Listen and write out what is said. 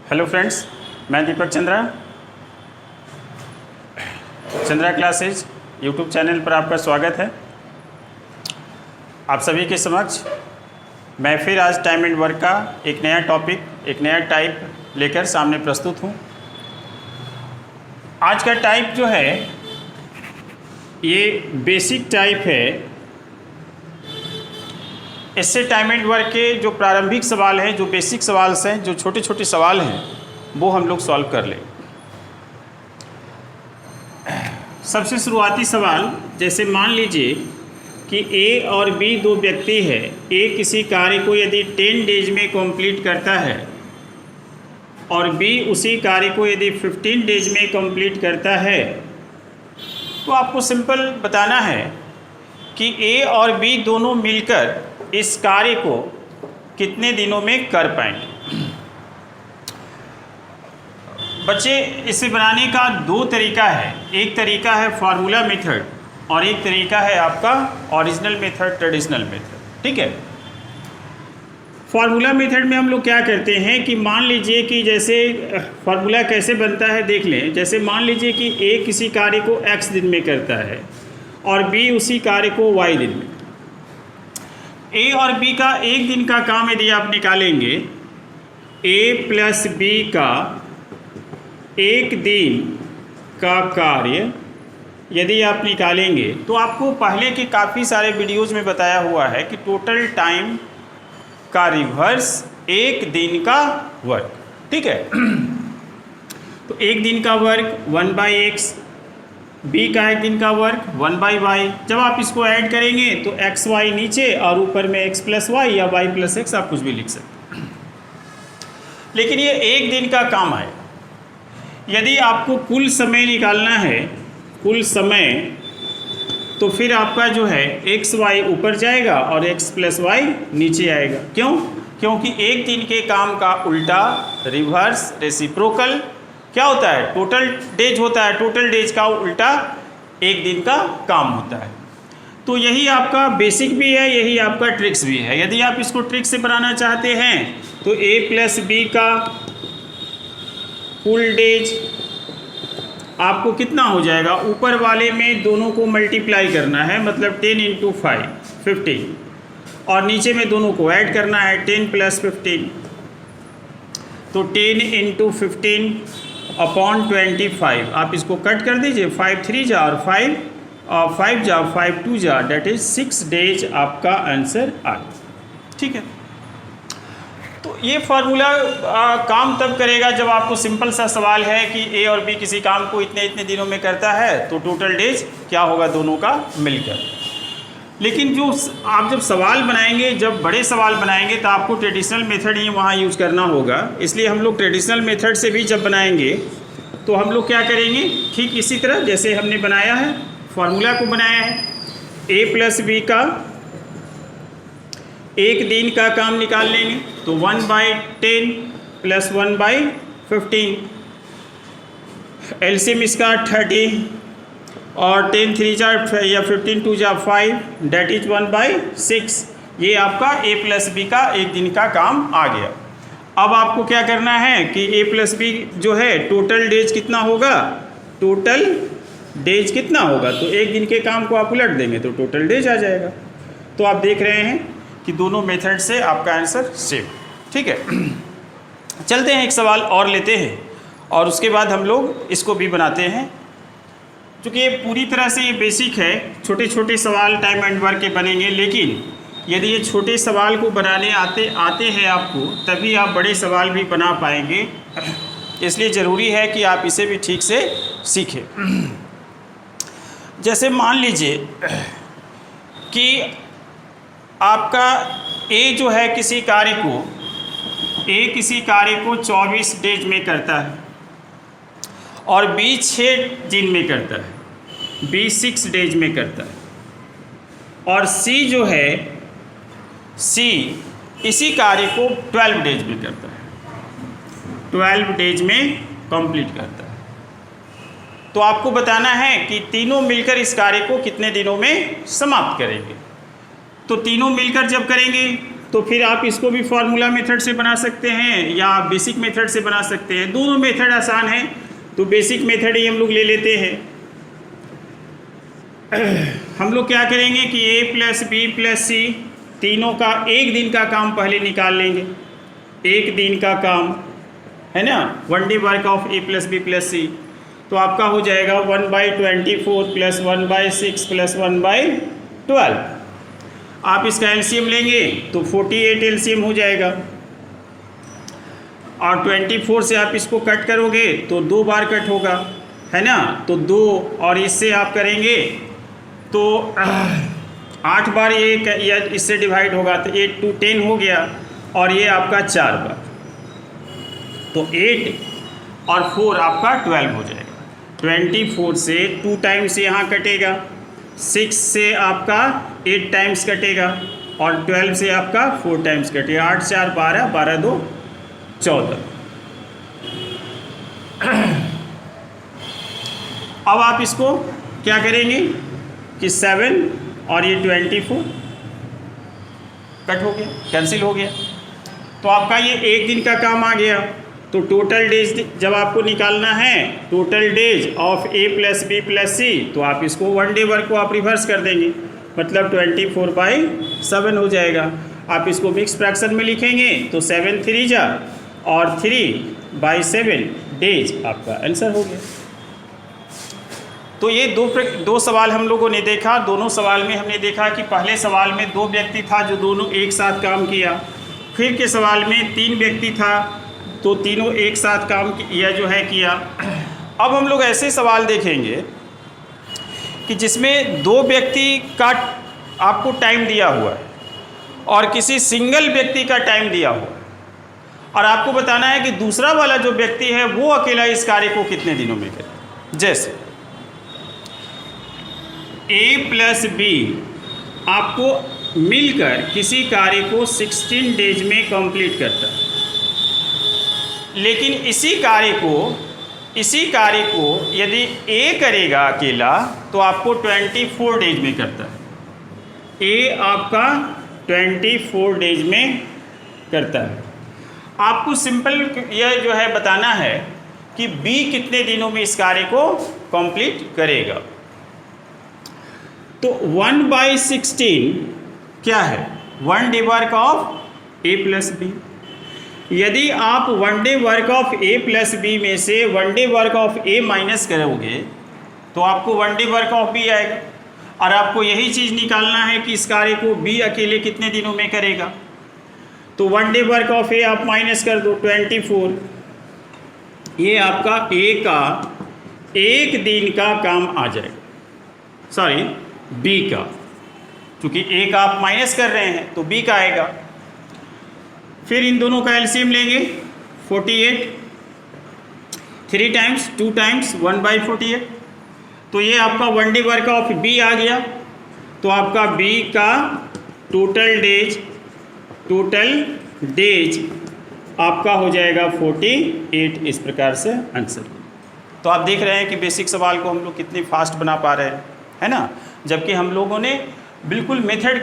Hello friends, मैं दीपक Chandra classes YouTube channel पर आपका स्वागत है। आप सभी के समक्ष मैं फिर आज टाइम एंड वर्क का एक नया टॉपिक, एक नया टाइप लेकर सामने प्रस्तुत हूँ। आज का टाइप जो है ये बेसिक टाइप है। इससे टाइम एंड वर्क के जो प्रारंभिक सवाल हैं, जो बेसिक सवाल हैं, जो छोटे छोटे सवाल हैं, वो हम लोग सॉल्व कर लें। सबसे शुरुआती सवाल, जैसे मान लीजिए कि ए और बी दो व्यक्ति है। ए किसी कार्य को यदि 10 डेज में कंप्लीट करता है और बी उसी कार्य को यदि 15 डेज में कंप्लीट करता है, तो आपको सिंपल बताना है कि ए और बी दोनों मिलकर इस कार्य को कितने दिनों में कर पाएंगे। बच्चे, इसे बनाने का दो तरीका है। एक तरीका है फार्मूला मेथड और एक तरीका है आपका ओरिजिनल मेथड, ट्रेडिशनल मेथड। ठीक है। फार्मूला मेथड में हम लोग क्या करते हैं कि मान लीजिए कि जैसे फार्मूला कैसे बनता है देख लें। जैसे मान लीजिए कि ए किसी कार्य को x दिन में करता है और बी उसी कार्य को y दिन में। ए और बी का एक दिन का काम यदि आप निकालेंगे, ए प्लस बी का एक दिन का कार्य यदि आप निकालेंगे, तो आपको पहले के काफ़ी सारे वीडियोज़ में बताया हुआ है कि टोटल टाइम का रिवर्स एक दिन का वर्क। ठीक है। तो एक दिन का वर्क 1/x, बी का एक दिन का वर्क 1/y। जब आप इसको ऐड करेंगे तो एक्स वाई नीचे और ऊपर में x प्लस वाई या y प्लस एक्स, आप कुछ भी लिख सकते हैं। लेकिन ये एक दिन का काम है। यदि आपको कुल समय निकालना है, कुल समय, तो फिर आपका जो है एक्स वाई ऊपर जाएगा और x प्लस वाई नीचे आएगा। क्यों? क्योंकि एक दिन के काम का उल्टा, रिवर्स, रेसिप्रोकल क्या होता है? टोटल डेज होता है। टोटल डेज का उल्टा एक दिन का काम होता है। तो यही आपका बेसिक भी है, यही आपका ट्रिक्स भी है। यदि आप इसको ट्रिक्स से बनाना चाहते हैं तो ए प्लस बी का फुल डेज आपको कितना हो जाएगा? ऊपर वाले में दोनों को मल्टीप्लाई करना है, मतलब 10 × 5 15, और नीचे में दोनों को ऐड करना है 10 + 15। तो 10 × 15 अपॉन 25। आप इसको कट कर दीजिए, 5 3 जा और 5 और 5 जा, 5 2 जा, डेट इज 6 डेज आपका आंसर आ गया। ठीक है। तो ये फार्मूला काम तब करेगा जब आपको सिंपल सा सवाल है कि ए और बी किसी काम को इतने इतने दिनों में करता है, तो टोटल डेज क्या होगा दोनों का मिलकर। लेकिन जो आप जब सवाल बनाएंगे, जब बड़े सवाल बनाएंगे, तो आपको ट्रेडिशनल मेथड ही वहाँ यूज़ करना होगा। इसलिए हम लोग ट्रेडिशनल मेथड से भी जब बनाएंगे तो हम लोग क्या करेंगे, ठीक इसी तरह जैसे हमने बनाया है, फार्मूला को बनाया है। ए प्लस बी का एक दिन का काम निकाल लेंगे, तो 1/10 + 1/15। एलसीएम इसका 30 और 10 3 जा या 15 2 जा 5, डेट इज 1/6। ये आपका ए प्लस बी का एक दिन का काम आ गया। अब आपको क्या करना है कि ए प्लस बी जो है टोटल डेज कितना होगा, टोटल डेज कितना होगा, तो एक दिन के काम को आप उलट देंगे तो टोटल डेज आ जाएगा। तो आप देख रहे हैं कि दोनों मेथड से आपका आंसर सेम। ठीक है। चलते हैं, एक सवाल और लेते हैं और उसके बाद हम लोग इसको भी बनाते हैं। चूँकि ये पूरी तरह से ये बेसिक है, छोटे छोटे सवाल टाइम एंड वर्क के बनेंगे। लेकिन यदि ये छोटे सवाल को बनाने आते हैं आपको, तभी आप बड़े सवाल भी बना पाएंगे। इसलिए ज़रूरी है कि आप इसे भी ठीक से सीखें। जैसे मान लीजिए कि आपका ए जो है किसी कार्य को 24 डेज में करता है और बी 6 दिन में करता है, बी 6 डेज में करता है, और सी जो है, सी इसी कार्य को 12 डेज में करता है, 12 डेज में कंप्लीट करता है। तो आपको बताना है कि तीनों मिलकर इस कार्य को कितने दिनों में समाप्त करेंगे। तो तीनों मिलकर जब करेंगे तो फिर आप इसको भी फार्मूला मेथड से बना सकते हैं या बेसिक मेथड से बना सकते हैं। दोनों मेथड आसान है, तो बेसिक मेथड ही हम लोग ले लेते हैं। हम लोग क्या करेंगे कि a प्लस बी प्लस सी तीनों का एक दिन का काम पहले निकाल लेंगे। एक दिन का काम है ना, 1 day work of a plus B plus C, तो आपका हो जाएगा 1/24 प्लस 1/6 प्लस 1/12। आप इसका एलसीएम लेंगे तो 48 एलसीएम हो जाएगा, और 24 से आप इसको कट करोगे तो 2 बार कट होगा, है ना, तो 2 और इससे आप करेंगे तो 8 बार ये इससे डिवाइड होगा, तो 8 to 10 हो गया, और ये आपका 4 बार, तो 8 और 4 आपका 12 हो जाएगा। 24 से 2 टाइम्स यहाँ कटेगा, 6 से आपका 8 टाइम्स कटेगा, और 12 से आपका 4 टाइम्स कटेगा। 8 4 12, 12 2 14। अब आप इसको क्या करेंगे कि 7 और ये 24 कट हो गया, कैंसिल हो गया, तो आपका ये एक दिन का काम आ गया। तो टोटल डेज जब आपको निकालना है, total days of a plus B plus C, तो आप इसको 1 डे वर्क को आप रिवर्स कर देंगे, मतलब 24/7 हो जाएगा। आप इसको मिक्स फ्रैक्शन में लिखेंगे तो 7 3 जा और 3/7 डेज आपका आंसर हो गया। तो ये दो सवाल हम लोगों ने देखा। दोनों सवाल में हमने देखा कि पहले सवाल में 2 व्यक्ति था जो दोनों एक साथ काम किया, फिर के सवाल में 3 व्यक्ति था तो तीनों एक साथ काम किया जो है किया। अब हम लोग ऐसे सवाल देखेंगे कि जिसमें 2 व्यक्ति का आपको टाइम दिया हुआ है और किसी सिंगल व्यक्ति का टाइम दिया हुआ है, और आपको बताना है कि दूसरा वाला जो व्यक्ति है वो अकेला इस कार्य को कितने दिनों में करे। जैसे a प्लस बी आपको मिलकर किसी कार्य को 16 डेज में कंप्लीट करता है, लेकिन इसी कार्य को यदि a करेगा अकेला तो आपको 24 डेज में करता है। a आपका 24 डेज में करता है। आपको सिंपल यह जो है बताना है कि b कितने दिनों में इस कार्य को कंप्लीट करेगा। तो 1/16 क्या है, 1 day work of a plus B. यदि आप 1 day work of a plus B में से 1 day work of a minus करोगे तो आपको 1 डे वर्क ऑफ b आएगा, और आपको यही चीज़ निकालना है कि इस कार्य को b अकेले कितने दिनों में करेगा। तो 1 डे वर्क ऑफ a आप माइनस कर दो 24, ये आपका a का एक दिन का काम आ जाएगा, सॉरी b का, क्योंकि a का आप माइनस कर रहे हैं तो b का आएगा। फिर इन दोनों का एलसीएम लेंगे 48, 3 टाइम्स 2 टाइम्स 1/48, तो ये आपका 1 डे वर्क ऑफ b आ गया। तो आपका b का टोटल डेज आपका हो जाएगा 48। इस प्रकार से आंसर। तो आप देख रहे हैं कि बेसिक सवाल को हम लोग कितनी फास्ट बना पा रहे हैं, है ना, जबकि हम लोगों ने बिल्कुल मेथड